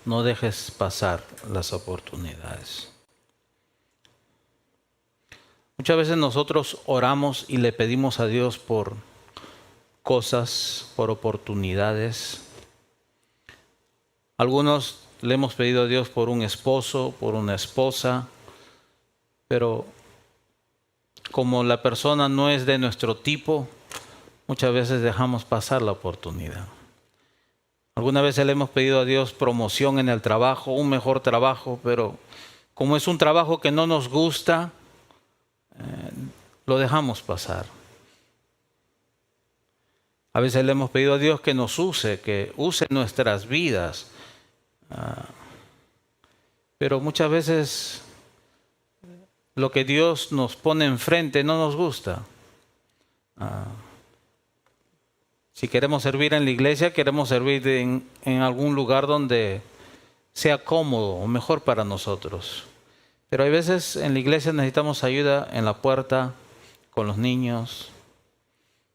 no dejes pasar las oportunidades. Muchas veces nosotros oramos y le pedimos a Dios por cosas, por oportunidades. Algunos le hemos pedido a Dios por un esposo, por una esposa, pero como la persona no es de nuestro tipo, muchas veces dejamos pasar la oportunidad. Alguna vez le hemos pedido a Dios promoción en el trabajo, un mejor trabajo, pero como es un trabajo que no nos gusta, lo dejamos pasar. A veces le hemos pedido a Dios que nos use, que use nuestras vidas, pero muchas veces lo que Dios nos pone enfrente no nos gusta. Si queremos servir en la iglesia, queremos servir en algún lugar donde sea cómodo o mejor para nosotros. Pero hay veces en la iglesia necesitamos ayuda en la puerta, con los niños.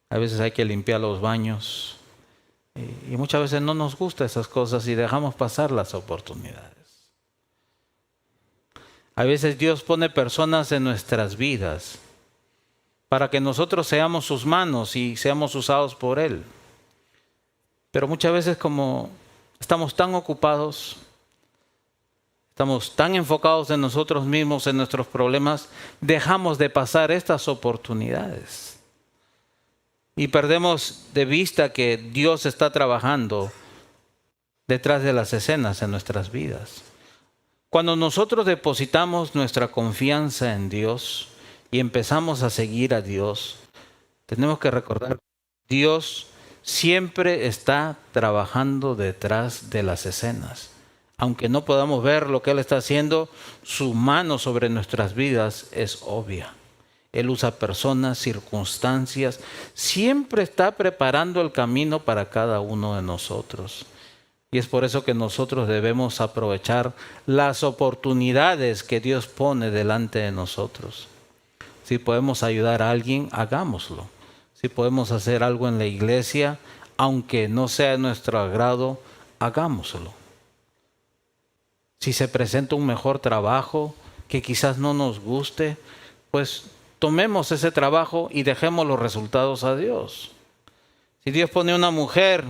A veces hay que limpiar los baños. Y muchas veces no nos gustan esas cosas y dejamos pasar las oportunidades. A veces Dios pone personas en nuestras vidas para que nosotros seamos sus manos y seamos usados por Él. Pero muchas veces como estamos tan ocupados, estamos tan enfocados en nosotros mismos, en nuestros problemas, dejamos de pasar estas oportunidades. Y perdemos de vista que Dios está trabajando detrás de las escenas en nuestras vidas. Cuando nosotros depositamos nuestra confianza en Dios y empezamos a seguir a Dios, tenemos que recordar que Dios siempre está trabajando detrás de las escenas. Aunque no podamos ver lo que Él está haciendo, su mano sobre nuestras vidas es obvia. Él usa personas, circunstancias, siempre está preparando el camino para cada uno de nosotros. Y es por eso que nosotros debemos aprovechar las oportunidades que Dios pone delante de nosotros. Si podemos ayudar a alguien, hagámoslo. Si podemos hacer algo en la iglesia, aunque no sea de nuestro agrado, hagámoslo. Si se presenta un mejor trabajo que quizás no nos guste, pues tomemos ese trabajo y dejemos los resultados a Dios. Si Dios pone una mujer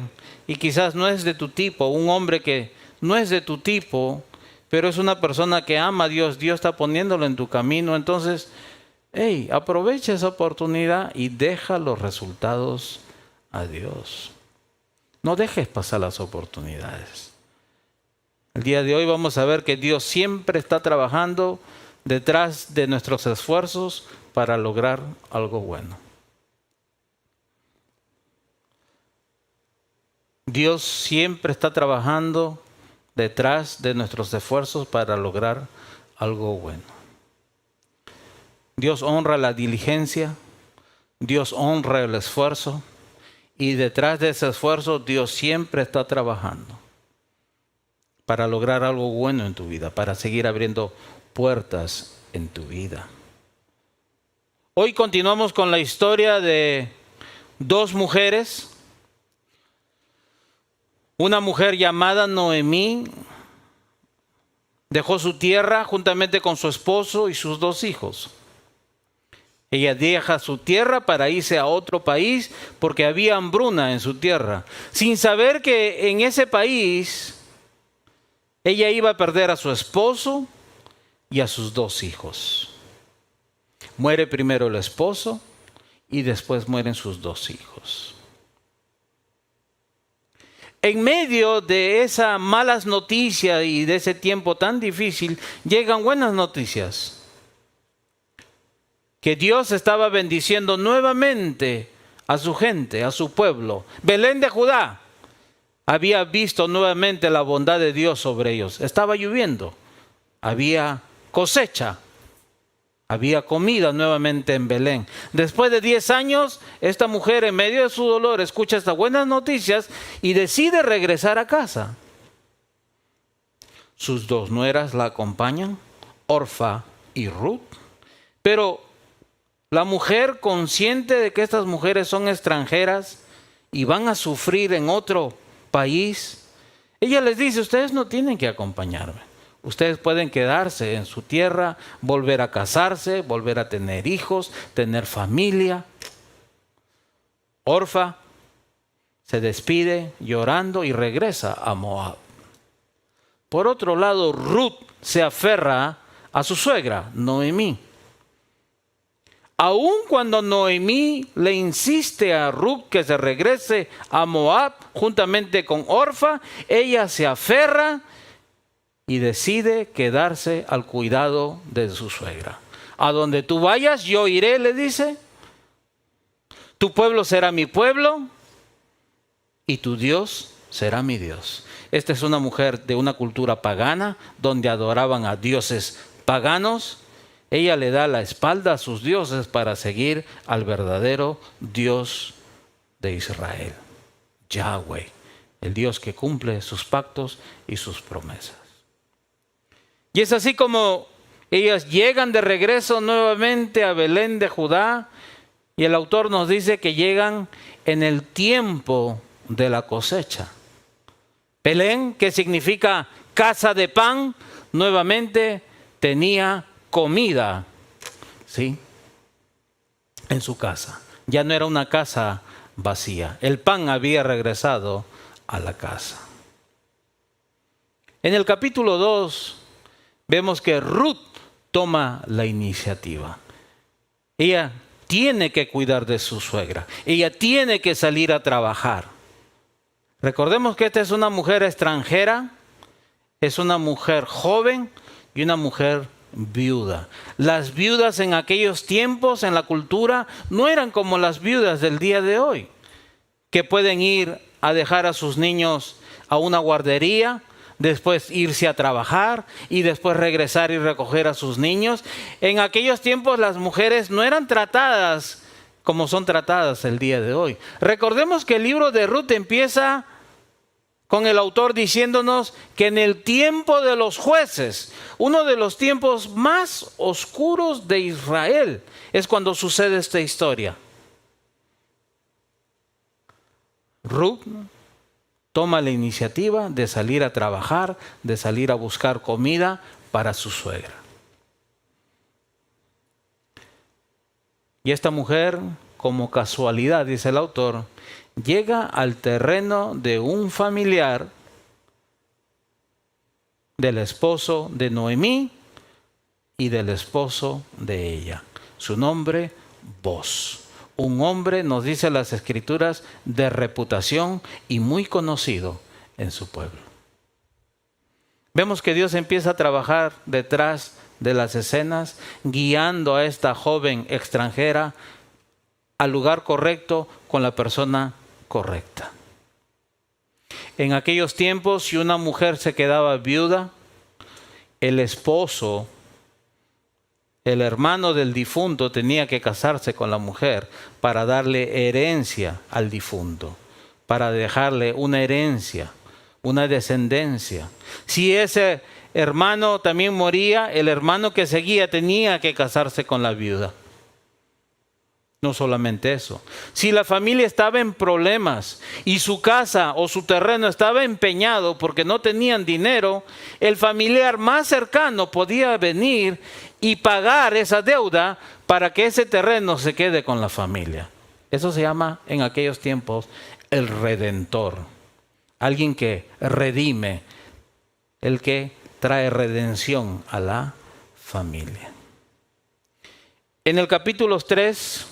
y quizás no es de tu tipo, un hombre que no es de tu tipo, pero es una persona que ama a Dios, Dios está poniéndolo en tu camino, entonces, aprovecha esa oportunidad y deja los resultados a Dios. No dejes pasar las oportunidades. El día de hoy vamos a ver que Dios siempre está trabajando detrás de nuestros esfuerzos para lograr algo bueno. Dios siempre está trabajando detrás de nuestros esfuerzos para lograr algo bueno. Dios honra la diligencia, Dios honra el esfuerzo y detrás de ese esfuerzo Dios siempre está trabajando para lograr algo bueno en tu vida, para seguir abriendo puertas en tu vida. Hoy continuamos con la historia de dos mujeres. Una mujer llamada Noemí dejó su tierra juntamente con su esposo y sus dos hijos. Ella deja su tierra para irse a otro país porque había hambruna en su tierra, sin saber que en ese país ella iba a perder a su esposo y a sus dos hijos. Muere primero el esposo y después mueren sus dos hijos. En medio de esas malas noticias y de ese tiempo tan difícil, llegan buenas noticias. Que Dios estaba bendiciendo nuevamente a su gente, a su pueblo. Belén de Judá había visto nuevamente la bondad de Dios sobre ellos. Estaba lloviendo, había cosecha, había comida nuevamente en Belén. Después de 10 años, esta mujer en medio de su dolor escucha estas buenas noticias y decide regresar a casa. Sus dos nueras la acompañan, Orfa y Ruth. Pero la mujer, consciente de que estas mujeres son extranjeras y van a sufrir en otro país, Ella les dice, ustedes no tienen que acompañarme. Ustedes pueden quedarse en su tierra, volver a casarse, volver a tener hijos, tener familia. Orfa se despide llorando y regresa a Moab. Por otro lado, Ruth se aferra a su suegra, Noemí. Aun cuando Noemí le insiste a Ruth que se regrese a Moab juntamente con Orfa, ella se aferra y decide quedarse al cuidado de su suegra. A donde tú vayas, yo iré, le dice. Tu pueblo será mi pueblo y tu Dios será mi Dios. Esta es una mujer de una cultura pagana donde adoraban a dioses paganos. Ella le da la espalda a sus dioses para seguir al verdadero Dios de Israel, Yahweh, el Dios que cumple sus pactos y sus promesas. Y es así como ellas llegan de regreso nuevamente a Belén de Judá, y el autor nos dice que llegan en el tiempo de la cosecha. Belén, que significa casa de pan, nuevamente tenía comida, ¿sí?, en su casa. Ya no era una casa vacía. El pan había regresado a la casa. En el capítulo 2 vemos que Ruth toma la iniciativa. Ella tiene que cuidar de su suegra. Ella tiene que salir a trabajar. Recordemos que esta es una mujer extranjera, es una mujer joven y una mujer viuda. Las viudas en aquellos tiempos, en la cultura, no eran como las viudas del día de hoy, que pueden ir a dejar a sus niños a una guardería, después irse a trabajar y después regresar y recoger a sus niños. En aquellos tiempos las mujeres no eran tratadas como son tratadas el día de hoy. Recordemos que el libro de Ruth empieza con el autor diciéndonos que en el tiempo de los jueces, uno de los tiempos más oscuros de Israel, es cuando sucede esta historia. Ruth toma la iniciativa de salir a trabajar, de salir a buscar comida para su suegra. Y esta mujer, como casualidad, dice el autor, llega al terreno de un familiar del esposo de Noemí y del esposo de ella. Su nombre, Boz. Un hombre, nos dice las Escrituras, de reputación y muy conocido en su pueblo. Vemos que Dios empieza a trabajar detrás de las escenas, guiando a esta joven extranjera al lugar correcto con la persona correcta. En aquellos tiempos, si una mujer se quedaba viuda, el esposo, el hermano del difunto, tenía que casarse con la mujer para darle herencia al difunto, para dejarle una herencia, una descendencia. Si ese hermano también moría, el hermano que seguía tenía que casarse con la viuda. No solamente eso. Si la familia estaba en problemas y su casa o su terreno estaba empeñado porque no tenían dinero, el familiar más cercano podía venir y pagar esa deuda para que ese terreno se quede con la familia. Eso se llama en aquellos tiempos el redentor. Alguien que redime, el que trae redención a la familia. En el capítulo 3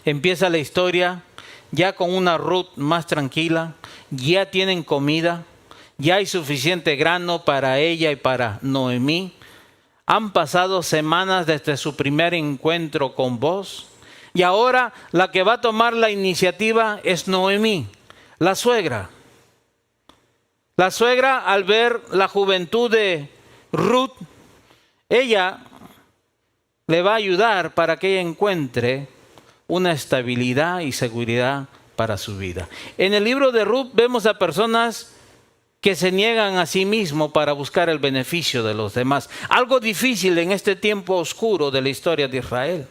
empieza la historia ya con una Ruth más tranquila, ya tienen comida, ya hay suficiente grano para ella y para Noemí. Han pasado semanas desde su primer encuentro con Boz y ahora la que va a tomar la iniciativa es Noemí, la suegra. La suegra, al ver la juventud de Ruth, ella le va a ayudar para que ella encuentre una estabilidad y seguridad para su vida. En el libro de Ruth vemos a personas que se niegan a sí mismos para buscar el beneficio de los demás. Algo difícil en este tiempo oscuro de la historia de Israel.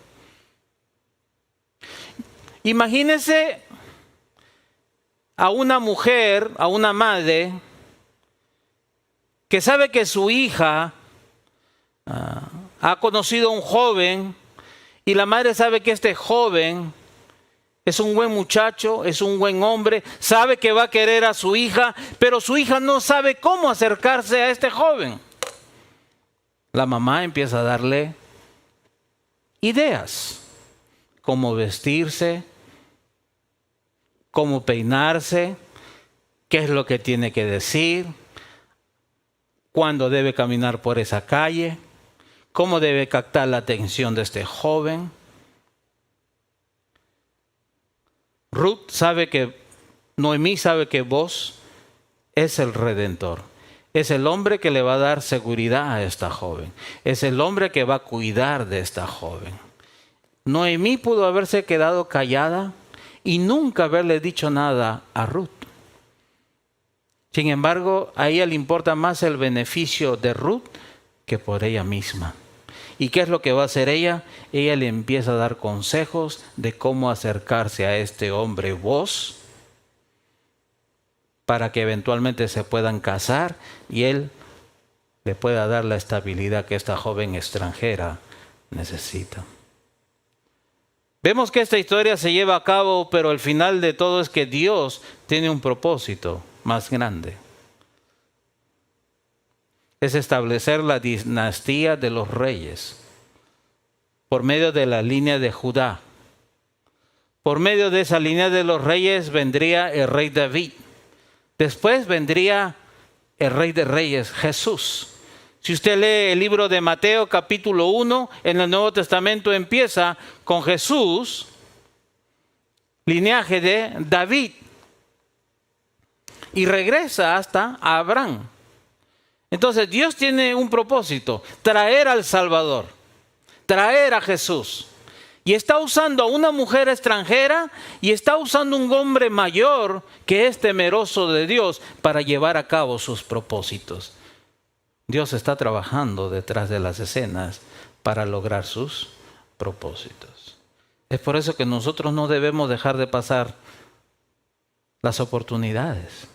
Imagínense a una mujer, a una madre, que sabe que su hija ha conocido a un joven y la madre sabe que este joven es un buen muchacho, es un buen hombre, sabe que va a querer a su hija, pero su hija no sabe cómo acercarse a este joven. La mamá empieza a darle ideas, cómo vestirse, cómo peinarse, qué es lo que tiene que decir, cuándo debe caminar por esa calle, cómo debe captar la atención de este joven. Ruth sabe que, Noemí sabe que vos es el Redentor. Es el hombre que le va a dar seguridad a esta joven. Es el hombre que va a cuidar de esta joven. Noemí pudo haberse quedado callada y nunca haberle dicho nada a Ruth. Sin embargo, a ella le importa más el beneficio de Ruth que por ella misma. ¿Y qué es lo que va a hacer ella? Ella le empieza a dar consejos de cómo acercarse a este hombre vos para que eventualmente se puedan casar y él le pueda dar la estabilidad que esta joven extranjera necesita. Vemos que esta historia se lleva a cabo, pero el final de todo es que Dios tiene un propósito más grande. Es establecer la dinastía de los reyes por medio de la línea de Judá. Por medio de esa línea de los reyes vendría el rey David. Después vendría el rey de reyes, Jesús. Si usted lee el libro de Mateo capítulo 1, en el Nuevo Testamento empieza con Jesús, linaje de David, y regresa hasta Abraham. Entonces Dios tiene un propósito, traer al Salvador, traer a Jesús. Y está usando a una mujer extranjera y está usando un hombre mayor que es temeroso de Dios para llevar a cabo sus propósitos. Dios está trabajando detrás de las escenas para lograr sus propósitos. Es por eso que nosotros no debemos dejar de pasar las oportunidades.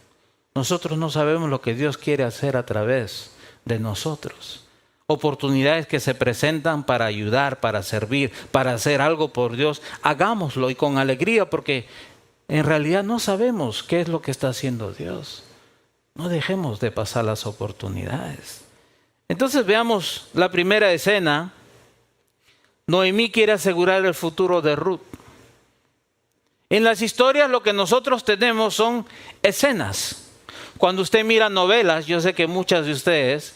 Nosotros no sabemos lo que Dios quiere hacer a través de nosotros. Oportunidades que se presentan para ayudar, para servir, para hacer algo por Dios. Hagámoslo y con alegría porque en realidad no sabemos qué es lo que está haciendo Dios. No dejemos de pasar las oportunidades. Entonces veamos la primera escena. Noemí quiere asegurar el futuro de Ruth. En las historias lo que nosotros tenemos son escenas. Cuando usted mira novelas, yo sé que muchas de ustedes,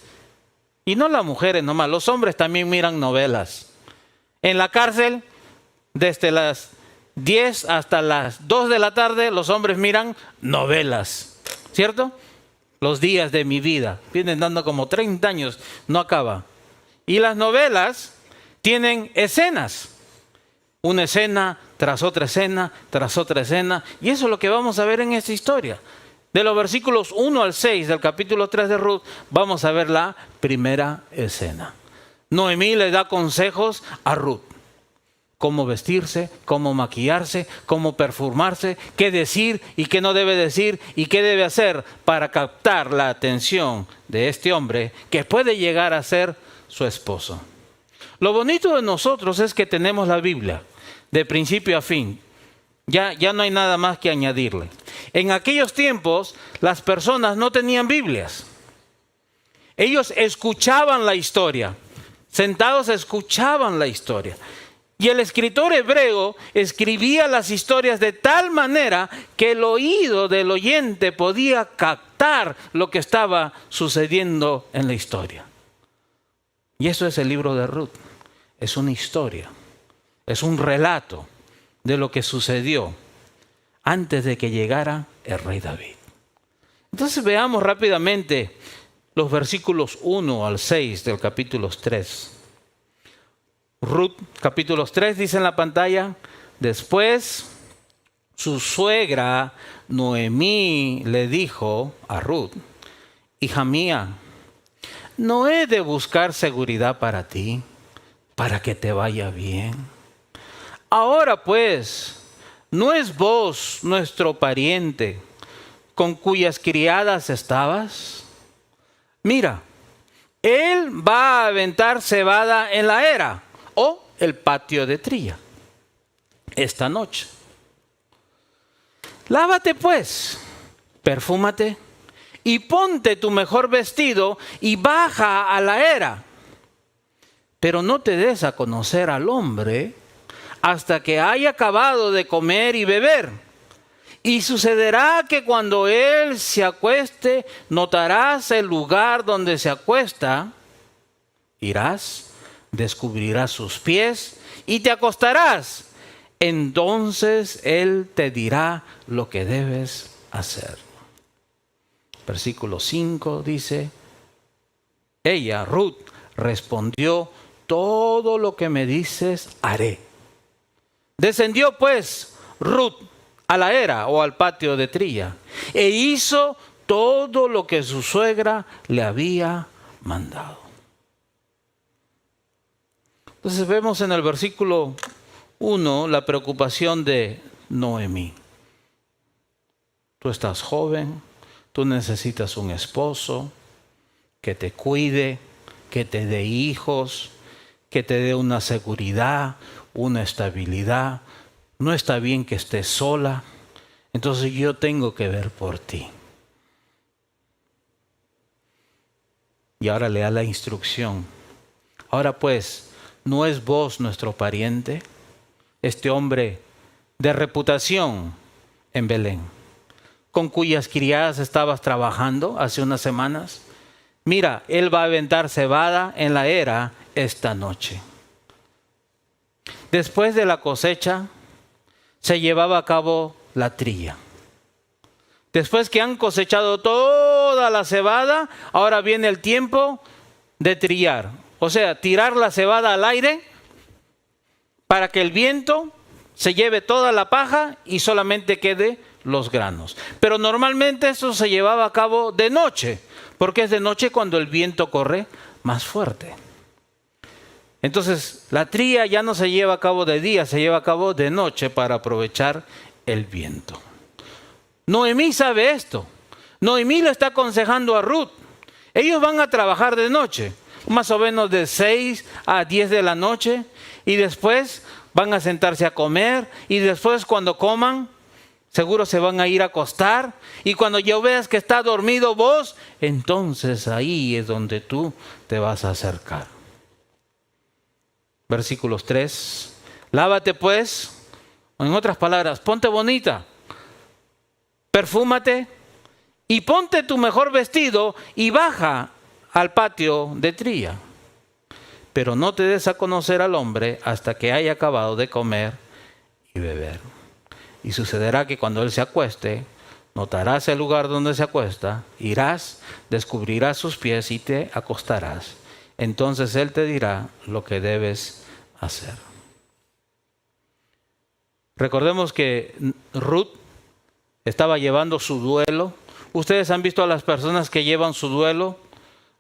y no las mujeres nomás, los hombres también miran novelas. En la cárcel, desde las 10 hasta las 2 de la tarde, los hombres miran novelas, ¿cierto? Los días de mi vida, vienen dando como 30 años, no acaba. Y las novelas tienen escenas, una escena tras otra escena, tras otra escena, y eso es lo que vamos a ver en esta historia. De los versículos 1 al 6 del capítulo 3 de Ruth, vamos a ver la primera escena. Noemí le da consejos a Ruth. Cómo vestirse, cómo maquillarse, cómo perfumarse, qué decir y qué no debe decir y qué debe hacer para captar la atención de este hombre que puede llegar a ser su esposo. Lo bonito de nosotros es que tenemos la Biblia de principio a fin. Ya no hay nada más que añadirle. En aquellos tiempos las personas no tenían Biblias. Ellos escuchaban la historia. Sentados escuchaban la historia. Y el escritor hebreo escribía las historias de tal manera que el oído del oyente podía captar lo que estaba sucediendo en la historia. Y eso es el libro de Ruth. Es una historia. Es un relato de lo que sucedió antes de que llegara el rey David. Entonces veamos rápidamente los versículos 1 al 6 del capítulo 3. Ruth, capítulo 3, dice en la pantalla: después su suegra Noemí le dijo a Ruth: hija mía, ¿no he de buscar seguridad para ti, para que te vaya bien? Ahora pues, ¿no es vos nuestro pariente, con cuyas criadas estabas? Mira, él va a aventar cebada en la era o el patio de trilla esta noche. Lávate pues, perfúmate y ponte tu mejor vestido y baja a la era. Pero no te des a conocer al hombre hasta que haya acabado de comer y beber. Y sucederá que cuando él se acueste, notarás el lugar donde se acuesta, irás, descubrirás sus pies y te acostarás. Entonces él te dirá lo que debes hacer. Versículo 5 dice, ella, Ruth, respondió, todo lo que me dices haré. Descendió pues Ruth a la era o al patio de trilla e hizo todo lo que su suegra le había mandado. Entonces vemos en el versículo 1 la preocupación de Noemí. Tú estás joven, tú necesitas un esposo que te cuide, que te dé hijos, que te dé una seguridad, una estabilidad. No está bien que estés sola, entonces yo tengo que ver por ti. Y ahora le da la instrucción. Ahora pues, ¿no es vos nuestro pariente? Este hombre de reputación en Belén, con cuyas criadas estabas trabajando hace unas semanas. Mira, él va a aventar cebada en la era esta noche. Después de la cosecha, se llevaba a cabo la trilla. Después que han cosechado toda la cebada, ahora viene el tiempo de trillar. O sea, tirar la cebada al aire para que el viento se lleve toda la paja y solamente quede los granos. Pero normalmente eso se llevaba a cabo de noche, porque es de noche cuando el viento corre más fuerte. Entonces, la trilla ya no se lleva a cabo de día, se lleva a cabo de noche para aprovechar el viento. Noemí sabe esto. Noemí le está aconsejando a Ruth. Ellos van a trabajar de noche, más o menos de 6 a 10 de la noche, y después van a sentarse a comer, y después cuando coman, seguro se van a ir a acostar, y cuando ya veas que está dormido vos, entonces ahí es donde tú te vas a acercar. Versículos 3. Lávate pues, en otras palabras, ponte bonita, perfúmate y ponte tu mejor vestido y baja al patio de trilla. Pero no te des a conocer al hombre hasta que haya acabado de comer y beber. Y sucederá que cuando él se acueste, notarás el lugar donde se acuesta, irás, descubrirás sus pies y te acostarás. Entonces él te dirá lo que debes hacer. Recordemos que Ruth estaba llevando su duelo. Ustedes han visto a las personas que llevan su duelo.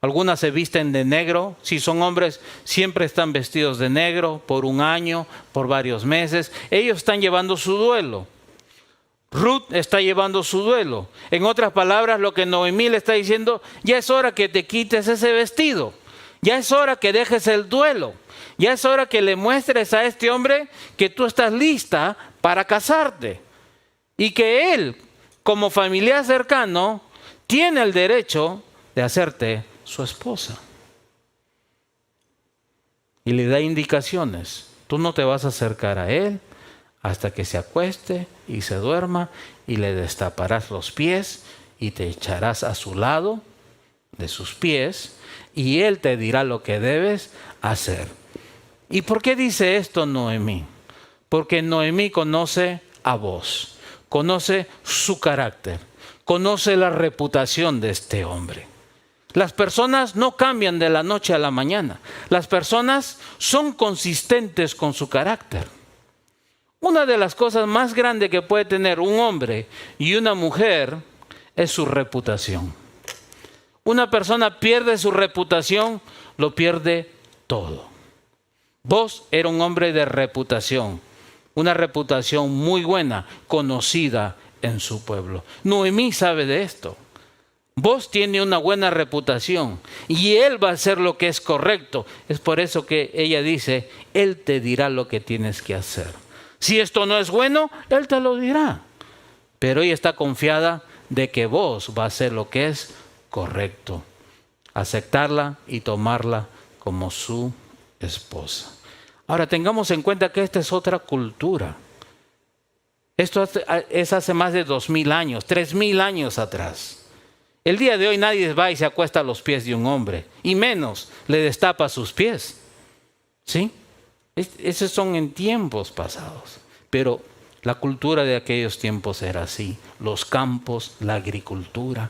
Algunas se visten de negro. Si son hombres, siempre están vestidos de negro por un año, por varios meses. Ellos están llevando su duelo. Ruth está llevando su duelo. En otras palabras, lo que Noemí le está diciendo, ya es hora que te quites ese vestido. Ya es hora que dejes el duelo. Ya es hora que le muestres a este hombre que tú estás lista para casarte. Y que él, como familiar cercano, tiene el derecho de hacerte su esposa. Y le da indicaciones. Tú no te vas a acercar a él hasta que se acueste y se duerma, y le destaparás los pies y te echarás a su lado de sus pies y él te dirá lo que debes hacer. ¿Y por qué dice esto Noemí? Porque Noemí conoce a vos, conoce su carácter, conoce la reputación de este hombre. Las personas no cambian de la noche a la mañana. Las personas son consistentes con su carácter. Una de las cosas más grandes que puede tener un hombre y una mujer es su reputación. Una persona pierde su reputación, lo pierde todo. Vos eras un hombre de reputación, una reputación muy buena, conocida en su pueblo. Noemí sabe de esto. Vos tiene una buena reputación y él va a hacer lo que es correcto. Es por eso que ella dice, él te dirá lo que tienes que hacer. Si esto no es bueno, él te lo dirá. Pero ella está confiada de que vos va a hacer lo que es correcto. Aceptarla y tomarla como su esposa. Ahora tengamos en cuenta que esta es otra cultura. Esto es hace más de 2000 años, 3000 años atrás. El día de hoy nadie va y se acuesta a los pies de un hombre, y menos le destapa sus pies. ¿Sí? Esos son en tiempos pasados. Pero la cultura de aquellos tiempos era así. Los campos, la agricultura.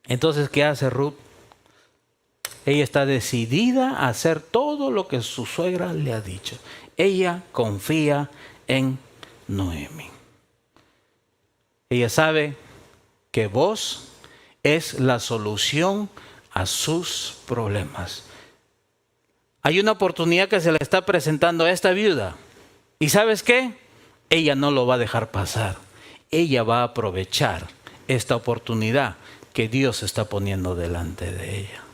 Entonces, ¿qué hace Ruth? Ella está decidida a hacer todo lo que su suegra le ha dicho. Ella confía en Noemí. Ella sabe que vos es la solución a sus problemas. Hay una oportunidad que se le está presentando a esta viuda. ¿Y sabes qué? Ella no lo va a dejar pasar. Ella va a aprovechar esta oportunidad que Dios está poniendo delante de ella.